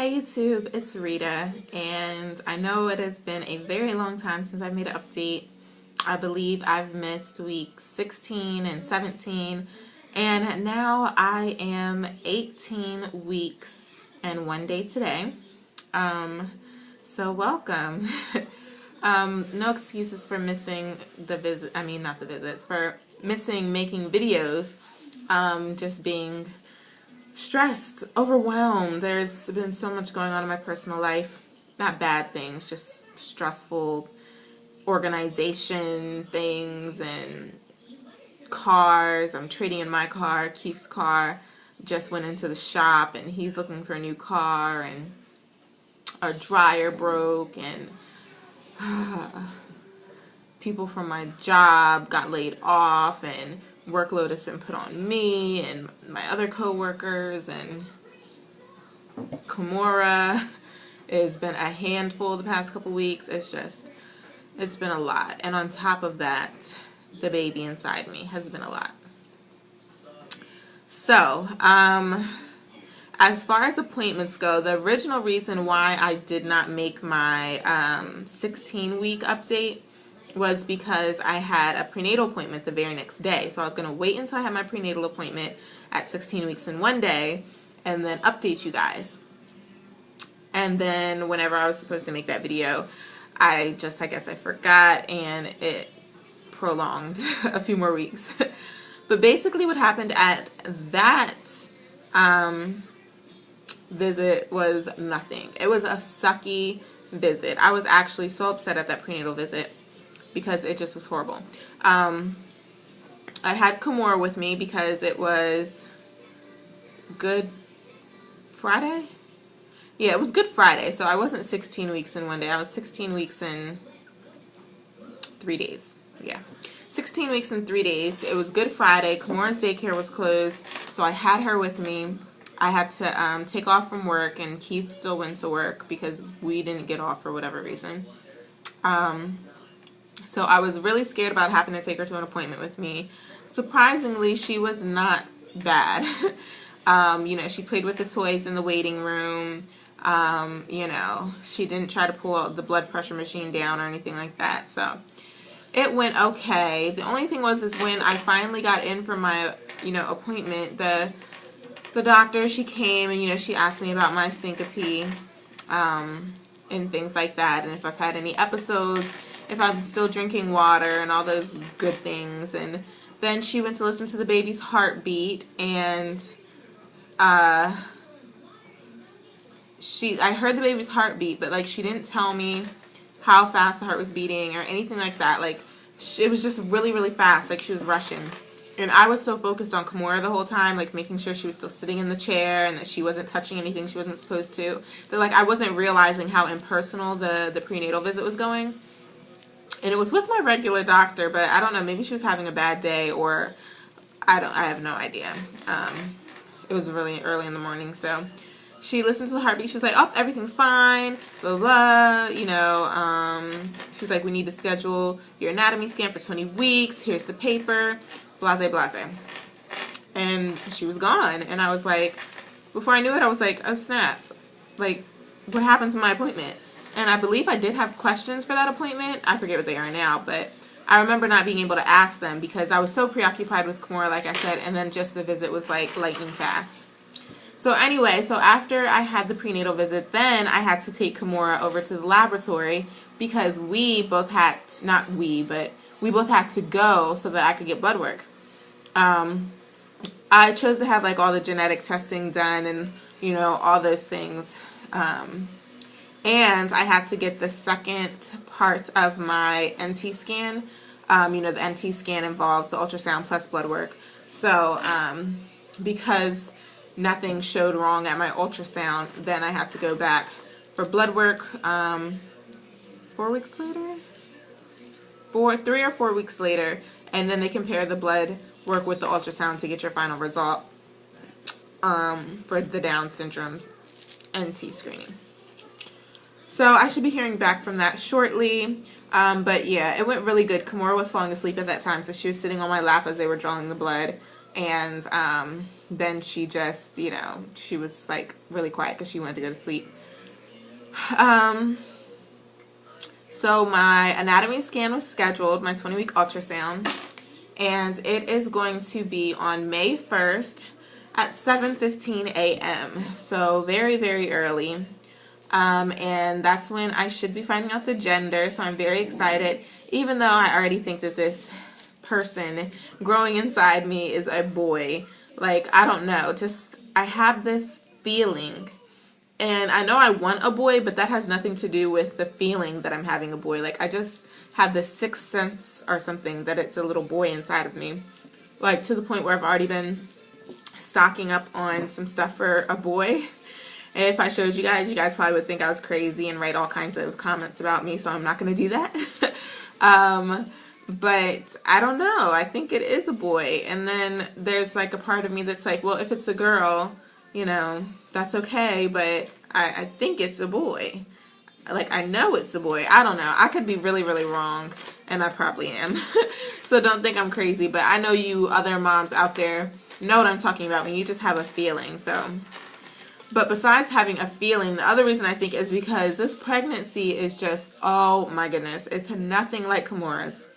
Hey YouTube, it's Rita, and I know it has been a very long time since I've made an update. I believe I've missed weeks 16 and 17, and now I am 18 weeks and 1 day today. So welcome. No excuses for missing the visit, not the visits, for missing making videos, just being stressed, overwhelmed. There's been so much going on in my personal life. Not bad things, just stressful organization things and cars. I'm trading in my car. Keith's car just went into the shop and he's looking for a new car, and our dryer broke, and people from my job got laid off, and workload has been put on me and my other co-workers, and Kimura has been a handful the past couple weeks. It's been a lot, and on top of that, the baby inside me has been a lot. So as far as appointments go, the original reason why I did not make my 16-week update was because I had a prenatal appointment the very next day. So I was going to wait until I had my prenatal appointment at 16 weeks and 1 day and then update you guys. And then whenever I was supposed to make that video, I guess I forgot, and it prolonged a few more weeks. But basically what happened at that visit was nothing. It was a sucky visit. I was actually so upset at that prenatal visit because it just was horrible. I had Kimura with me because it was Good Friday? Yeah, it was Good Friday, so I wasn't 16 weeks in 1 day. I was 16 weeks in 3 days. Yeah, 16 weeks and 3 days. It was Good Friday. Kimura's daycare was closed, so I had her with me. I had to take off from work, and Keith still went to work because we didn't get off for whatever reason. So I was really scared about having to take her to an appointment with me. Surprisingly, she was not bad. You know, she played with the toys in the waiting room. You know, she didn't try to pull the blood pressure machine down or anything like that. So it went okay. The only thing was when I finally got in for my, appointment, the doctor, she came and, she asked me about my syncope, and things like that, and if I've had any episodes, if I'm still drinking water, and all those good things. And then she went to listen to the baby's heartbeat, and I heard the baby's heartbeat, but she didn't tell me how fast the heart was beating or anything like that. It was just really, really fast, she was rushing. And I was so focused on Kimura the whole time, making sure she was still sitting in the chair and that she wasn't touching anything she wasn't supposed to, that I wasn't realizing how impersonal the prenatal visit was going. And it was with my regular doctor, but I don't know, maybe she was having a bad day, or I have no idea. It was really early in the morning, so she listened to the heartbeat. She was like, oh, everything's fine, blah, blah, she was like, we need to schedule your anatomy scan for 20 weeks. Here's the paper, blase, blase. And she was gone. And I was like, before I knew it, I was like, oh, snap. What happened to my appointment? And I believe I did have questions for that appointment. I forget what they are now, but I remember not being able to ask them because I was so preoccupied with Kimura, like I said, and then just the visit was lightning fast. So anyway, so after I had the prenatal visit, then I had to take Kimura over to the laboratory because we both had, we both had to go so that I could get blood work. I chose to have all the genetic testing done and, all those things. And I had to get the second part of my NT scan. The NT scan involves the ultrasound plus blood work. So because nothing showed wrong at my ultrasound, then I had to go back for blood work 4 weeks later? 3 or 4 weeks later, and then they compare the blood work with the ultrasound to get your final result for the Down syndrome NT screening. So I should be hearing back from that shortly. But yeah, it went really good. Kimura was falling asleep at that time, so she was sitting on my lap as they were drawing the blood. And then she just, she was like really quiet because she wanted to go to sleep. So my anatomy scan was scheduled, my 20-week ultrasound, and it is going to be on May 1st at 7:15 a.m. So very, very early. And that's when I should be finding out the gender, so I'm very excited, even though I already think that this person growing inside me is a boy. Like, I don't know, just I have this feeling, and I know I want a boy, but that has nothing to do with the feeling that I'm having a boy. Like, I just have this sixth sense or something that it's a little boy inside of me, like to the point where I've already been stocking up on some stuff for a boy. And if I showed you guys probably would think I was crazy and write all kinds of comments about me, so I'm not going to do that. But I don't know. I think it is a boy. And then there's like a part of me that's like, well, if it's a girl, that's okay, but I think it's a boy. Like, I know it's a boy. I don't know. I could be really, really wrong, and I probably am. So don't think I'm crazy, but I know you other moms out there know what I'm talking about when you just have a feeling. So, but besides having a feeling, the other reason I think is because this pregnancy is just, oh my goodness, it's nothing like Kimura's.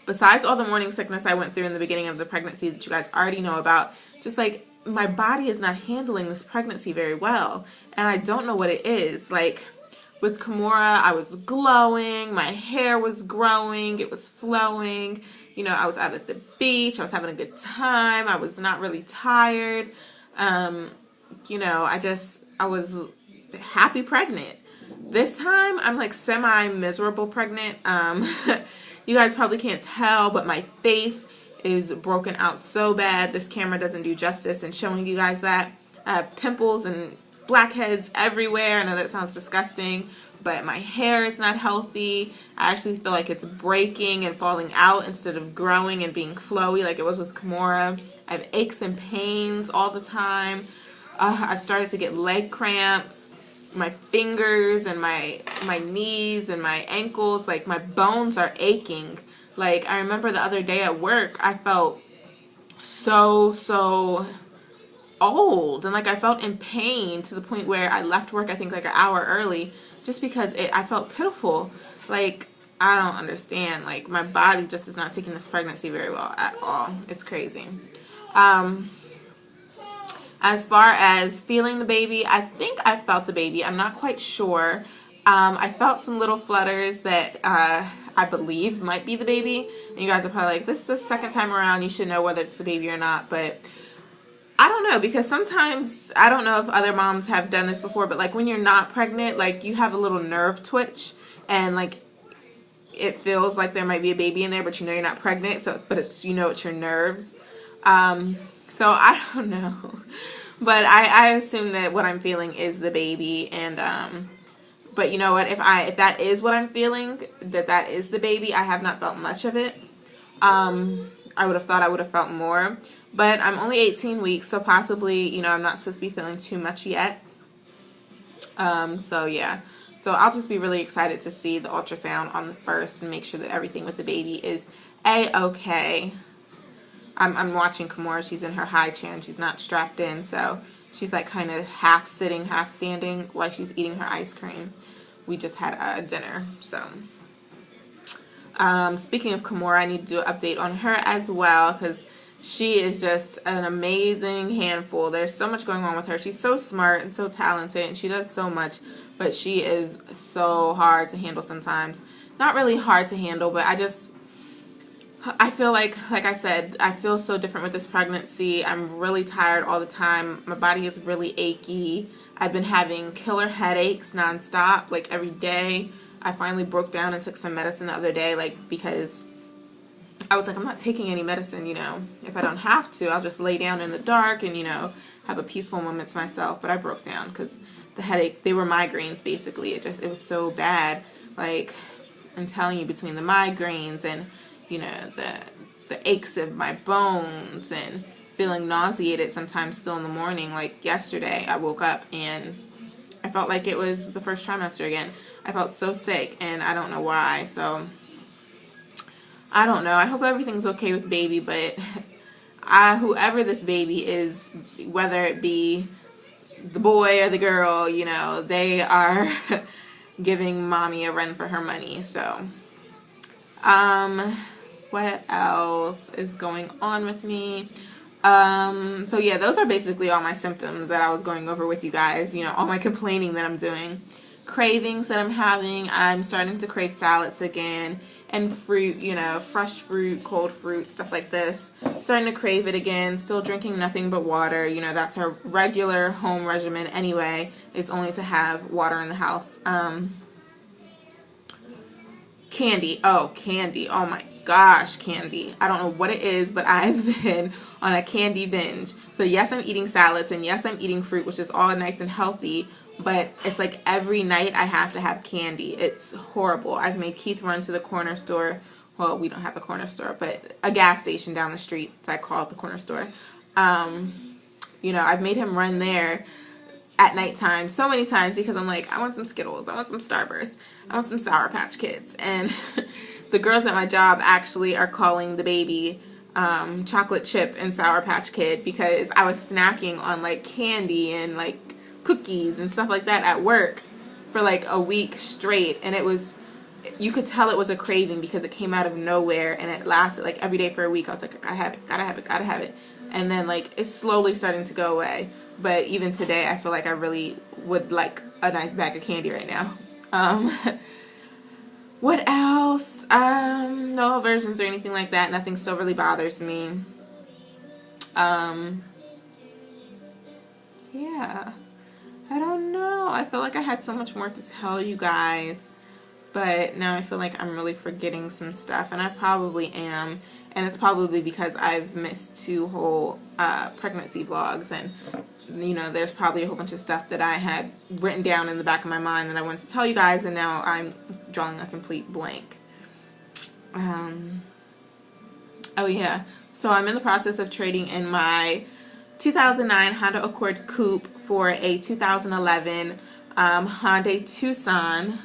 Besides all the morning sickness I went through in the beginning of the pregnancy that you guys already know about, just like my body is not handling this pregnancy very well, and I don't know what it is. Like with Kimura, I was glowing, my hair was growing, it was flowing, I was out at the beach, I was having a good time, I was not really tired, I was happy pregnant. This time, I'm like semi-miserable pregnant. You guys probably can't tell, but my face is broken out so bad. This camera doesn't do justice in showing you guys that. I have pimples and blackheads everywhere. I know that sounds disgusting, but my hair is not healthy. I actually feel like it's breaking and falling out instead of growing and being flowy like it was with Kimura. I have aches and pains all the time. I've started to get leg cramps. My fingers and my knees and my ankles, like my bones are aching. Like, I remember the other day at work, I felt so old, and like I felt in pain to the point where I left work I think like an hour early just because I felt pitiful. Like, I don't understand. Like, my body just is not taking this pregnancy very well at all. It's crazy. As far as feeling the baby, I think I felt the baby. I'm not quite sure. I felt some little flutters that I believe might be the baby. And you guys are probably like, this is the second time around. You should know whether it's the baby or not. But I don't know, because sometimes, I don't know if other moms have done this before, but like when you're not pregnant, like you have a little nerve twitch. And like it feels like there might be a baby in there, but you're not pregnant. So, but it's, it's your nerves. So I don't know, but I assume that what I'm feeling is the baby, and but you know what, if that is what I'm feeling, that is the baby, I have not felt much of it. I would have thought I would have felt more, but I'm only 18 weeks, so possibly, I'm not supposed to be feeling too much yet. So yeah, so I'll just be really excited to see the ultrasound on the 1st and make sure that everything with the baby is a-okay. I'm watching Kimura. She's in her high chair and she's not strapped in, so she's like kind of half sitting, half standing while she's eating her ice cream. We just had a dinner, so. Speaking of Kimura, I need to do an update on her as well because she is just an amazing handful. There's so much going on with her. She's so smart and so talented and she does so much, but she is so hard to handle sometimes. Not really hard to handle, but I feel like I said, I feel so different with this pregnancy. I'm really tired all the time. My body is really achy. I've been having killer headaches nonstop, like every day. I finally broke down and took some medicine the other day, like, because I was like, I'm not taking any medicine, If I don't have to, I'll just lay down in the dark and, have a peaceful moment to myself. But I broke down because the headache, they were migraines, basically. It was so bad. Like, I'm telling you, between the migraines and the aches of my bones and feeling nauseated sometimes still in the morning. Like yesterday, I woke up and I felt like it was the first trimester again. I felt so sick and I don't know why. So I don't know. I hope everything's okay with baby, but whoever this baby is, whether it be the boy or the girl, you know, they are giving mommy a run for her money. So, what else is going on with me? So yeah, those are basically all my symptoms that I was going over with you guys, you know, all my complaining that I'm doing. Cravings that I'm having, I'm starting to crave salads again, and fruit, you know, fresh fruit, cold fruit, stuff like this. Starting to crave it again, still drinking nothing but water, you know, that's our regular home regimen anyway, is only to have water in the house. Candy, oh my gosh, candy. I don't know what it is, but I've been on a candy binge. So yes, I'm eating salads, and yes, I'm eating fruit, which is all nice and healthy, but it's like every night I have to have candy. It's horrible. I've made Keith run to the corner store. Well, we don't have a corner store, but a gas station down the street, so I call it the corner store. You know, I've made him run there at nighttime so many times because I'm like, I want some Skittles, I want some Starburst, I want some Sour Patch Kids. And the girls at my job actually are calling the baby chocolate chip and Sour Patch Kid because I was snacking on like candy and like cookies and stuff like that at work for like a week straight, and it was, you could tell it was a craving because it came out of nowhere, and it lasted like every day for a week. I was like, I gotta have it, gotta have it, gotta have it. And then like it's slowly starting to go away, but even today I feel like I really would like a nice bag of candy right now. What else? No aversions or anything like that. Nothing still really bothers me. Yeah, I don't know. I feel like I had so much more to tell you guys, but now I feel like I'm really forgetting some stuff, and I probably am, and it's probably because I've missed 2 whole pregnancy vlogs, and you know, there's probably a whole bunch of stuff that I had written down in the back of my mind that I wanted to tell you guys, and now I'm drawing a complete blank. Oh yeah, so I'm in the process of trading in my 2009 Honda Accord Coupe for a 2011 Hyundai Tucson.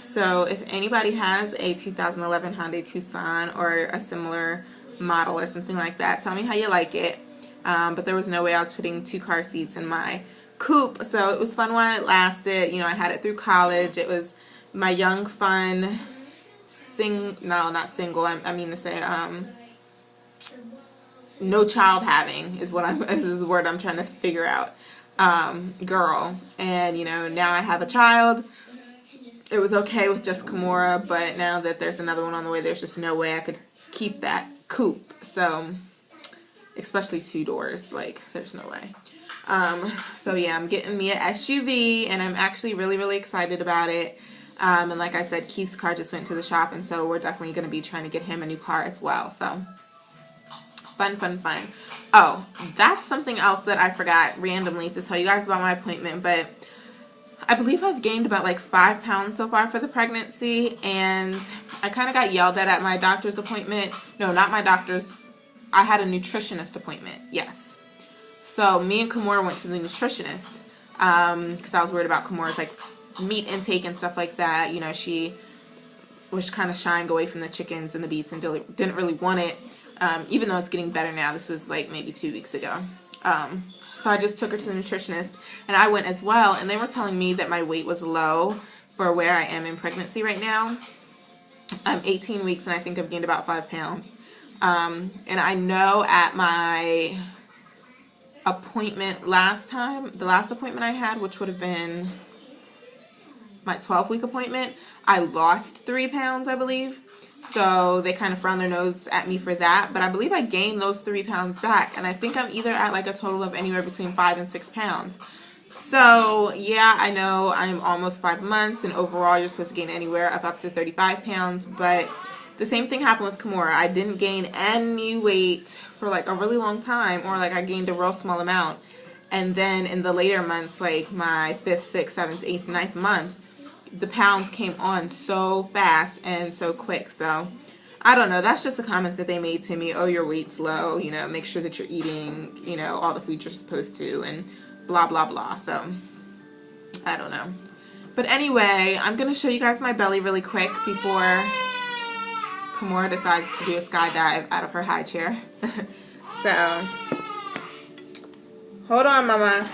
So if anybody has a 2011 Hyundai Tucson or a similar model or something like that, tell me how you like it. But there was no way I was putting 2 car seats in my coupe, so it was fun while it lasted. You know, I had it through college. It was my young, fun, not single, I mean to say, no child having is the word I'm trying to figure out, girl. And, you know, now I have a child. It was okay with just Kimura, but now that there's another one on the way, there's just no way I could keep that coupe. So, especially 2 doors, like, there's no way. So yeah, I'm getting me an SUV, and I'm actually really, really excited about it. And like I said, Keith's car just went to the shop, and so we're definitely going to be trying to get him a new car as well. So, fun, fun, fun. Oh, that's something else that I forgot randomly to tell you guys about my appointment, but I believe I've gained about like 5 pounds so far for the pregnancy, and I kind of got yelled at my doctor's appointment. No, not my doctor's. I had a nutritionist appointment, yes. So me and Kimura went to the nutritionist because I was worried about Kimura's like meat intake and stuff like that. You know, she was kind of shying away from the chickens and the beets and didn't really want it, even though it's getting better now. This was like maybe 2 weeks ago. So I just took her to the nutritionist, and I went as well, and they were telling me that my weight was low for where I am in pregnancy right now. I'm 18 weeks, and I think I've gained about 5 pounds. And I know at my appointment last time, the last appointment I had, which would have been my 12-week appointment, I lost 3 pounds, I believe. So they kind of frowned their nose at me for that, but I believe I gained those 3 pounds back, and I think I'm either at like a total of anywhere between 5 and 6 pounds. So yeah, I know I'm almost 5 months, and overall you're supposed to gain anywhere of up to 35 pounds, but the same thing happened with Kimura. I didn't gain any weight for like a really long time, or like I gained a real small amount, and then in the later months, like my 5th, 6th, 7th, 8th, 9th month, the pounds came on so fast and so quick. So I don't know, that's just a comment that they made to me. Oh, your weight's low, you know, make sure that you're eating, you know, all the food you're supposed to, and blah blah blah. So I don't know, but anyway, I'm gonna show you guys my belly really quick before Kimura decides to do a skydive out of her high chair. So, hold on, Mama.